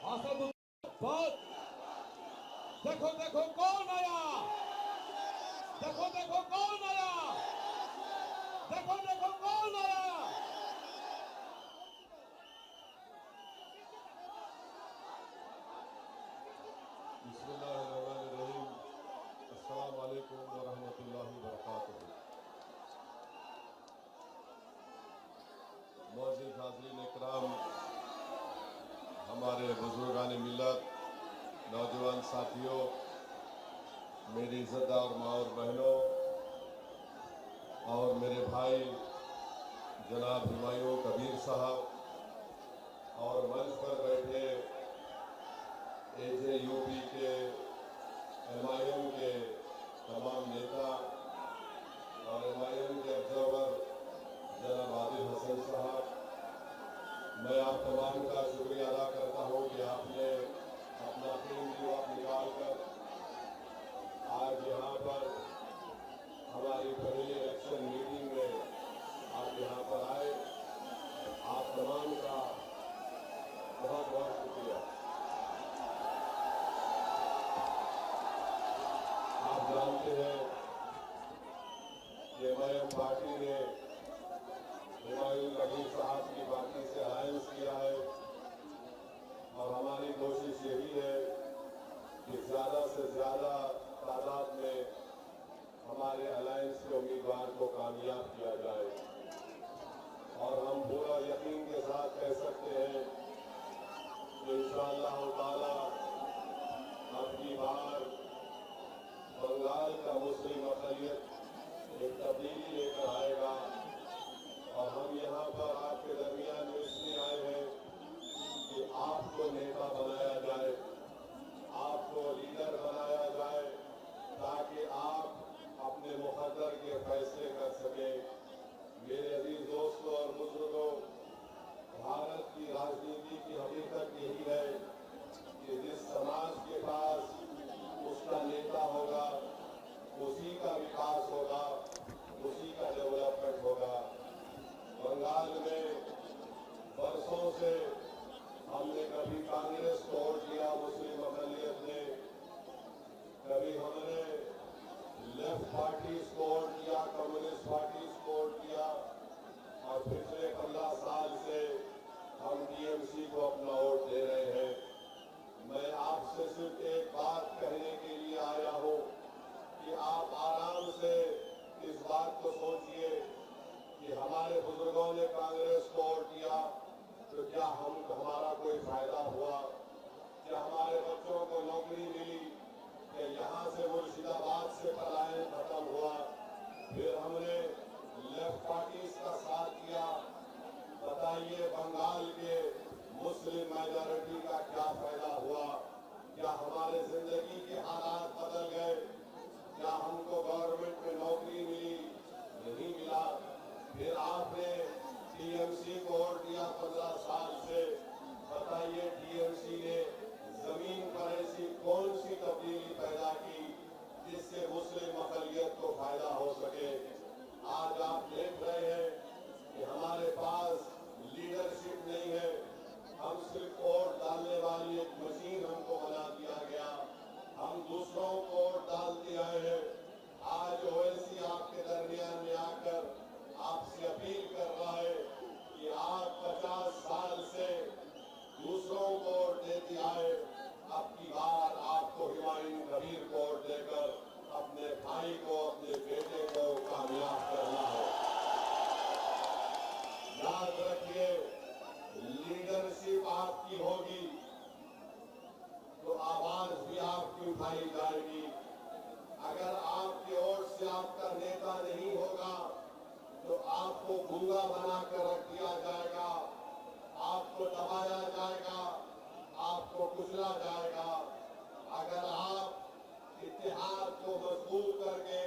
असद देखो देखो कौन आया, देखो देखो कौन आया, देखो देखो कौन आया। बिस्मिल्लाहिर्रहमानिर्रहीम। अस्सलाम वालेकुम वरहमतुल्लाहि वबरकातुहू। मौजूद हाज़रीन इकराम, हमारे बुजुर्गान मिल्लत, नौजवान साथियों, मेरी इज़्ज़तदार माँ और बहनों और मेरे भाई जनाब हुमायूं कबीर साहब और मंच पर बैठे AJUP के MIM के तमाम नेता और MIM के ऑब्जर्वर जनाब आदिल हसन साहब, मैं आप तमाम का शुक्रिया अदा करता हूँ कि आपने अपना कीमती वक्त निकाल कर आज यहाँ पर हमारी पहली इलेक्शन मीटिंग में आप यहाँ पर आए। आप तमाम का बहुत बहुत शुक्रिया। आप जानते हैं कि MIM पार्टी ने हुमायूं कबीर साहब की पार्टी से अलायंस किया है और हमारी कोशिश यही है कि ज़्यादा से ज़्यादा तादाद में हमारे अलायंस के उम्मीदवार को कामयाब किया जाए। और हम पूरा यकीन के साथ कह सकते हैं कि इंशाअल्लाह ताला अब की बार बंगाल का मुस्लिम अक़लियत एक तब्दीली लेकर आएगा। और हम यहाँ पर आपके दरमियान में इसलिए आए हैं कि आपको नेता बनाया जाए, आपको लीडर बनाया जाए, ताकि आप अपने मुक़द्दर के फैसले कर सकें। मेरे अजीज दोस्तों और बुजुर्गों, भारत की राजनीति की हकीकत यही है कि जिस समाज के पास उसका नेता होगा, उसी का विकास होगा, उसी का डेवलपमेंट होगा। बंगाल में बरसों से हमने कभी कांग्रेस को वोट दिया मुस्लिम अक़लियत ने, कभी हमने लेफ्ट पार्टीज को वोट दिया, कम्युनिस्ट पार्टीज को वोट दिया, और पिछले 15 साल से हम TMC को अपना वोट दे रहे हैं। मैं आपसे सिर्फ एक बात कहने के लिए आया हूँ कि आप आराम से इस बात को सोचिए कि हमारे बुजुर्गों ने कांग्रेस को वोट दिया तो क्या हमारा कोई फायदा हुआ? क्या हमारे बच्चों को नौकरी मिली? क्या यहाँ से मुर्शिदाबाद से पलायन खत्म हुआ? फिर हमने लेफ्ट पार्टीज का साथ दिया। बताइए बंगाल के मुस्लिम मेजॉरिटी का क्या फायदा हुआ? क्या हमारे जिंदगी के हालात बदल गए? क्या हमको गवर्नमेंट में नौकरी मिली? नहीं मिला। फिर आपने TMC को वोट दिया 15 साल से। बताइए TMC ने जमीन पर ऐसी कौन सी तब्दीली पैदा की जिससे मुस्लिम अक़लियत को फायदा हो सके? आज आप देख रहे हैं कि हमारे पास लीडरशिप नहीं है। हम सिर्फ वोट डालने वाली एक मशीन हमको बना दिया गया। हम दूसरों को वोट डालते आए हैं। आज OWC आपके दरमियान में आकर आपसे अपील कर रहा है कि आप 50 साल से दूसरों को वोट देते आए, अब की बार आपको हुमायूं कबीर को वोट देकर अपने भाई को, अपने बेटे को कामयाब करना है। याद रखिए, लीडरशिप आपकी होगी तो आवाज भी आपकी उठाई जाएगी। अगर आपके वोट से आपका नेता नहीं होगा तो आपको गूंगा बनाकर रख दिया जाएगा, आपको दबाया जाएगा, आपको कुचला जाएगा। अगर आप इत्तेहाद को मजबूत करके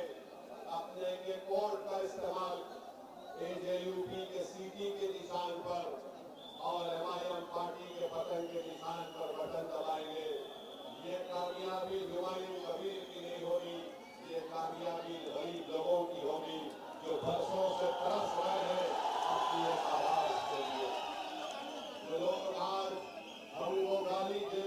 अपने एक वोट का इस्तेमाल AJUP के सीटी के निशान पर और MIM पार्टी के बटन के निशान पर बटन दबाएंगे, ये कामयाबी हुमायूं कबीर की नहीं होगी, ये कामयाबी गरीब लोगों की होगी जो बरसों से तरस रहे हैं अपनी एक आवाज के लिए। जो लोग आज हमको गाली दे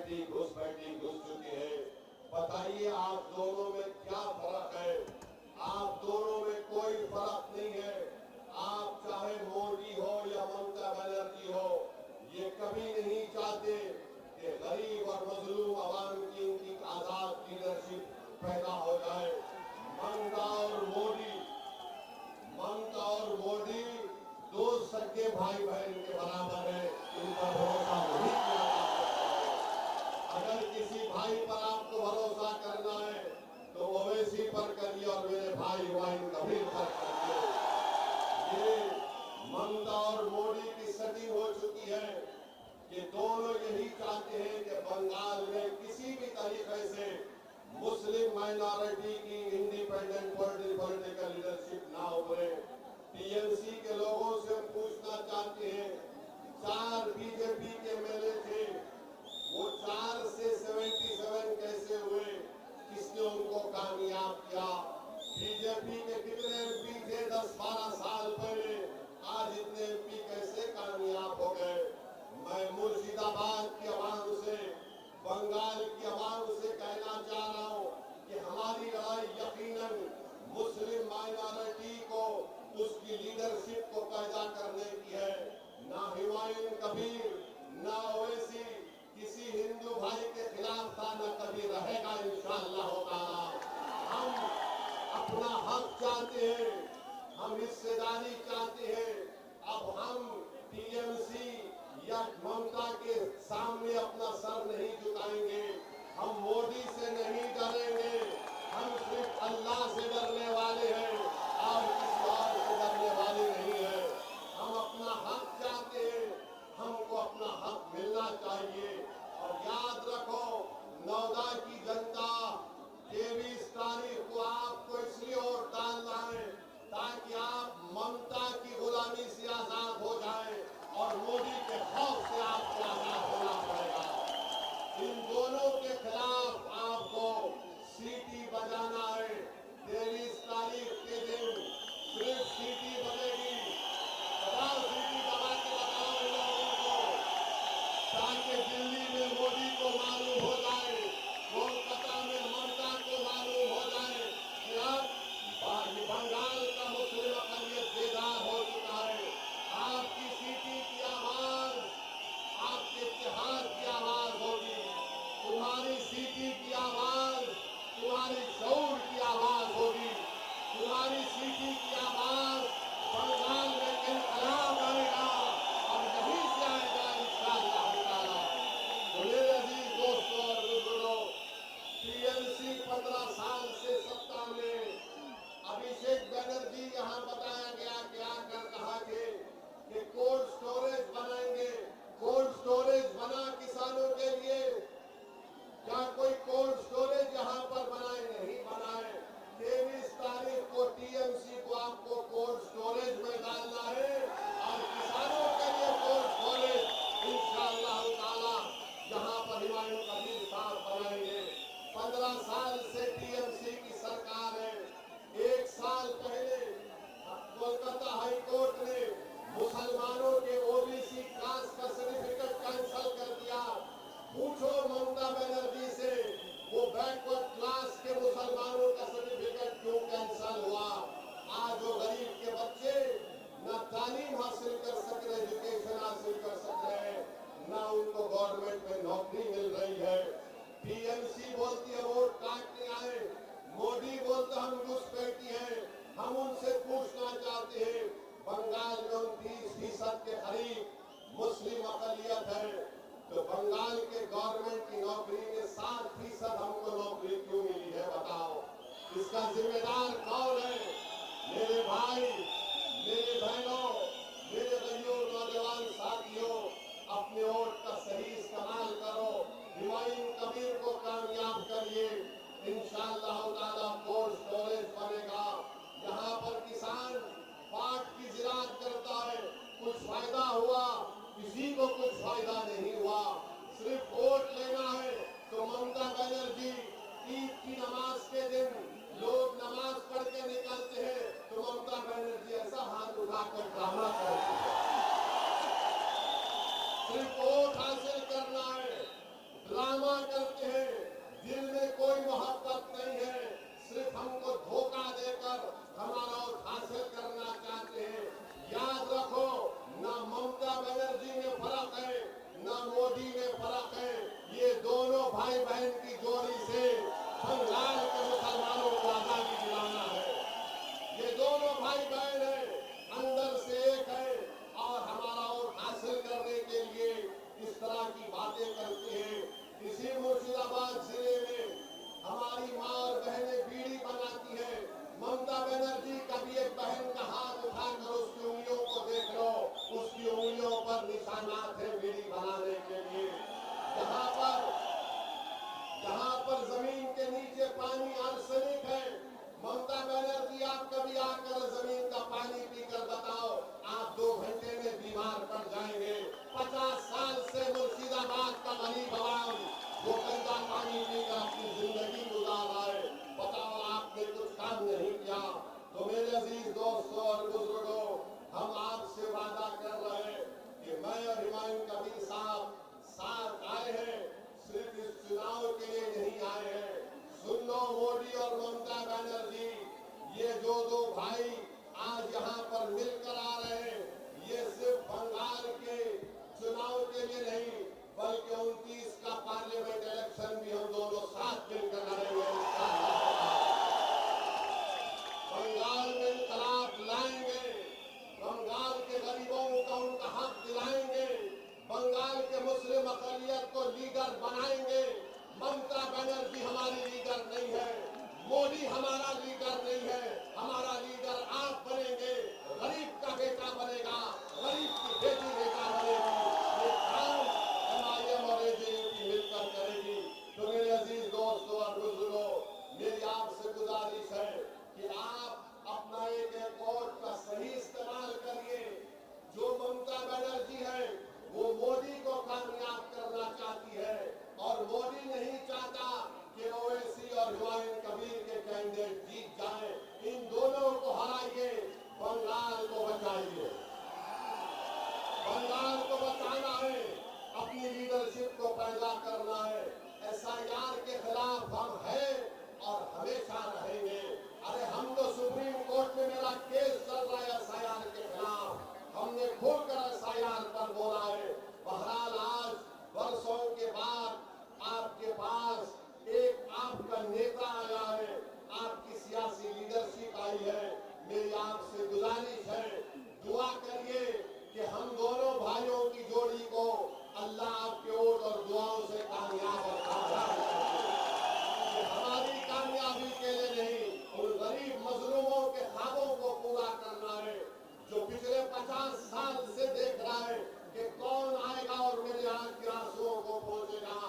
घुसपैठी घुस चुकी है। बताइए आप दोनों में क्या फर्क है? आप दोनों में कोई फर्क नहीं है। आप चाहे मोदी हो या ममता बनर्जी हो, ये कभी नहीं चाहते कि गरीब और मजलूम आवाम की उनकी आजाद लीडरशिप पैदा हो जाए। ममता और मोदी दो सगे भाई बहन के बराबर है। इन पर भरोसा नहीं किया जा सकता है। अगर किसी भाई पर आपको भरोसा करना है तो ओवैसी पर करिए और मेरे भाई हुमायूं कबीर पर करिए। ये ममता और मोदी की सेटिंग हो चुकी है कि दोनों यही चाहते हैं कि बंगाल में किसी भी तरीके से मुस्लिम माइनॉरिटी की इंडिपेंडेंट पॉलिटिकल लीडरशिप ना उभरे। टीएमसी के लोगों से हम पूछना चाहते हैं, 4 बीजेपी के एमएलए थे, वो 4 से 77 कैसे हुए? किसने उनको कामयाब किया? बीजेपी के कितने एमपी थे 10-12 साल पहले, आज इतने एमपी कैसे कामयाब हो गए? मैं मुर्शिदाबाद की आवाम से, बंगाल की आवाम से कहना चाह रहा हूँ कि हमारी लड़ाई यकीनन मुस्लिम माइनॉरिटी को, उसकी लीडरशिप को पैदा करने की है। ना हुमायूं कबीर, ना ओवैसी किसी हिंदू भाई के खिलाफ था, न कभी रहेगा इंशाअल्लाह ताला। हम अपना हक चाहते हैं, हम हिस्सेदारी चाहते हैं। अब हम टीएमसी या ममता के सामने अपना सर नहीं झुकाएंगे। हम मोदी से नहीं डरेंगे, हम सिर्फ अल्लाह से डरने वाले हैं और किसी और से डरने वाले नहीं है। हम अपना हक चाहते हैं, हमको अपना हक मिलना चाहिए। और याद रखो, नौदा की जनता 23 तारीख को आपको इसलिए वोट डालना है ताकि आप ममता की गुलामी से आजाद हो जाए और मोदी के खौफ से आपको आजाद होना पड़ेगा। इन दोनों के खिलाफ आपको सीटी बजाना है। 23 तारीख के दिन सिर्फ सीटी बजेगी। 50 सीटी दबा के बताओ इन लोगों को, ताकि दिल्ली में मोदी को मालूम हो जाए, कोलकाता में ममता को मालूम हो जाए कि अब बंगाल का मुस्लिम अक़लियत बेदार हो चुका है। आपकी सीटी की आवाज आपके इत्तेहाद की आवाज होगी। तुम्हारी सीटी की आवाज तुम्हारी शऊर की आवाज होगी। तुम्हारी सीटी की आवाज बंगाल में इनकलाब आएगा और यहीं से आएगा इंशाअल्लाह ताला। तो मेरे अजीज दोस्तों और बुजुर्गों, टीएमसी 15 साल से सत्ता में, अभिषेक बनर्जी यहाँ बताया गया कि आकर कहा थे कि कोल्ड स्टोरेज बनाएंगे। कोल्ड स्टोरेज बना किसानों के लिए? क्या कोई कोल्ड स्टोरेज यहाँ पर बनाए? नहीं बनाए। 23 तारीख को टीएमसी को आपको कोल्ड स्टोरेज में डालना है और किसानों के लिए कोल्ड स्टोरेज इंशाअल्लाह ताला जहाँ पर हुमायूं कबीर साहब बनाएंगे। 15 साल से टीएमसी की सरकार है। 1 साल पहले कोलकाता हाई कोर्ट ने मुसलमानों के ओबीसी कास्ट का सर्टिफिकेट कैंसिल कर दिया। पूछो ममता बनर्जी से, वो बैकवर्ड क्लास के मुसलमानों का सर्टिफिकेट क्यों कैंसिल हुआ? आज वो गरीब के बच्चे न तालीम हासिल कर सक रहे, एजुकेशन हासिल कर सक रहे हैं, न उनको गवर्नमेंट में नौकरी मिल रही है। टीएमसी बोलती है वोट काटने आए, मोदी बोलता हम घुसपैठी हैं। हम उनसे पूछना चाहते हैं, बंगाल में 29% के करीब मुस्लिम अक़लियत है, तो बंगाल के गवर्नमेंट की नौकरी में 7% हमको नौकरी क्यों मिली है? बताओ, इसका जिम्मेदार कौन है? मेरे भाई, मेरे बहनों, मेरे भाइयों, नौजवान साथियों, अपने वोट का सही इस्तेमाल करो। हुमायूं कबीर को कामयाब करिए। इंशाअल्लाह ताला कोल्ड स्टोरेज बनेगा। यहाँ पर किसान पाट की ज़िराअत करता है, कुछ फायदा हुआ? किसी को कुछ फायदा नहीं हुआ। सिर्फ वोट लेना है तो ममता बनर्जी ईद की नमाज के दिन लोग नमाज पढ़ के निकलते हैं तो ममता बनर्जी ऐसा हाथ उठाकर ड्रामा करती है। सिर्फ वोट भाई बहन की जोड़ी से बंगाल के मुसलमानों को आजादी दिलाना है। ये दोनों भाई बहन है, अंदर से एक है और हमारा वोट हासिल करने के लिए इस तरह की बातें करती है। इसी मुर्शिदाबाद जिले में हमारी माँ और बहनें बीड़ी बनाती है। ममता बनर्जी कभी एक बहन का हाथ उठाकर उसकी उंगलियों को देख लो, उसकी उंगलियों पर निशानात है बीड़ी बनाने के लिए। जहाँ पर जमीन के नीचे पानी आर्सेनिक है, ममता बनर्जी आप कभी आकर जमीन का पानी पीकर बताओ, आप 2 घंटे में बीमार पड़ जाएंगे। 50 साल से मुर्शिदाबाद का गरीब आवाम वो गंदा पानी पीकर अपनी जिंदगी गुजार रहा है, बताओ आपने कुछ काम नहीं किया। तो मेरे अजीज दोस्तों और बुजुर्गों, हम आपसे वादा कर रहे हैं कि मैं और हुमायूं कबीर साहब साथ आए हैं, सिर्फ इस चुनाव के लिए नहीं आए हैं। सुन लो मोदी और ममता बनर्जी, ये जो 2 भाई आज यहाँ पर मिलकर आ रहे हैं, ये सिर्फ बंगाल के चुनाव के लिए नहीं बल्कि 29 का पार्लियामेंट इलेक्शन भी हम दोनों साथ मिलकर लड़ेंगे। बंगाल में इंकलाब लाएंगे, बंगाल के गरीबों को उनका हक दिलाएंगे, बंगाल के मुस्लिम अक़लियत को लीडर बनाएंगे। ममता बनर्जी हमारी लीडर नहीं है, मोदी हमारा लीडर नहीं है, हमारा लीडर आप बनेंगे। गरीब का बेटा बनेगा, गरीब की बेटी बेटा बनेगी। ये काम MIM और AJP मिलकर करेगी। तो मेरे अजीज दोस्तों और बुजुर्गों, मेरी आपसे गुजारिश है कि आप अपना एक वोट का सही इस्तेमाल करिए। जो ममता बनर्जी है वो मोदी को कामयाब करना चाहती है और मोदी नहीं चाहता कि ओवैसी और हुमायूं कबीर के कैंडिडेट जीत जाए। इन दोनों को हराइए, बंगाल को बचाइए। बंगाल को बचाना है, अपनी लीडरशिप को पैदा करना है। SIR के खिलाफ हम हैं और हमेशा रहेंगे। अरे हम तो सुप्रीम कोर्ट में मेरा केस चल रहा है SIR के खिलाफ, हमने खुलकर SIR पर बोला है। बहरहाल आज वर्षों के बाद आपके पास एक आपका नेता आया है, आपकी सियासी लीडरशिप आई है। मेरी आपसे गुजारिश है, दुआ करिए कि हम दोनों भाइयों की जोड़ी को अल्लाह आपके वोट और दुआओं से कामयाब और कामयाब करे। हमारी कामयाबी के लिए नहीं, उन गरीब मजलूमों के ख्वाबों को पूरा करना है जो पिछले 50 साल से देख रहा है कि कौन आएगा और मेरे आंख के आंसुओं को पहुंचेगा,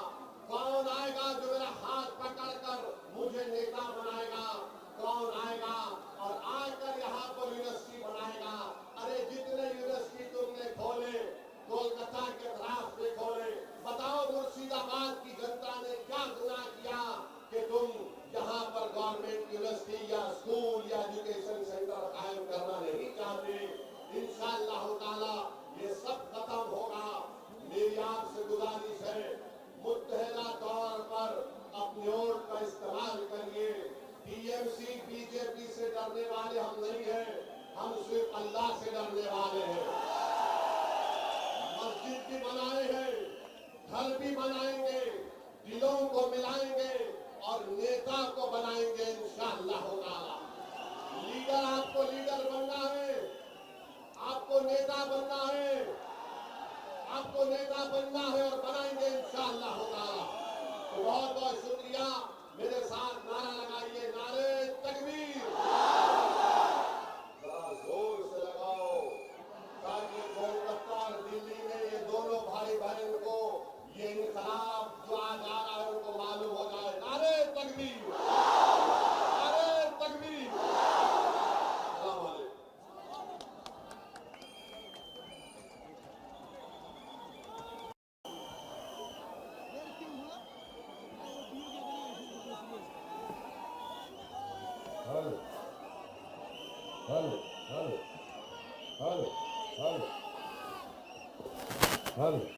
कौन आएगा जो मेरा हाथ पकड़कर मुझे नेता बनाएगा, कौन आएगा और आकर यहाँ पर यूनिवर्सिटी बनाएगा। अरे जितने यूनिवर्सिटी तुमने खोले, कोलकाता के खिलाफ में खोले, बताओ मुर्शिदाबाद की जनता ने क्या गुनाह किया कि तुम यहाँ पर गवर्नमेंट यूनिवर्सिटी या स्कूल या एजुकेशन सेंटर कायम करना नहीं चाहते। इंशाअल्लाह ताला ये सब खत्म होगा। मेरी आपसे गुजारिश है, मुत्तहदा तौर पर अपने वोट का इस्तेमाल करिए। TMC BJP से डरने वाले हम नहीं हैं, हम सिर्फ अल्लाह से डरने वाले हैं। मस्जिद भी बनाए हैं, घर भी बनाएंगे, दिलों को मिलाएंगे और नेता को बनाएंगे इंशाअल्लाह ताला। लीडर आपको लीडर बनना है, आपको नेता बनना है, आपको नेता बनना है और बनाएंगे इंशाअल्लाह ताला। तो बहुत बहुत शुक्रिया। मेरे साथ नारा लगाइए, नारे तकबीर। जरा जोर से लगाओ ताकि कोलकाता और दिल्ली में ये दोनों भाई बहन को ये इंकलाब जो आज आ रहा है उनको मालूम हो जाए। नारे तकबीर, नारे तकबीर। सलाम अलैकुम। हल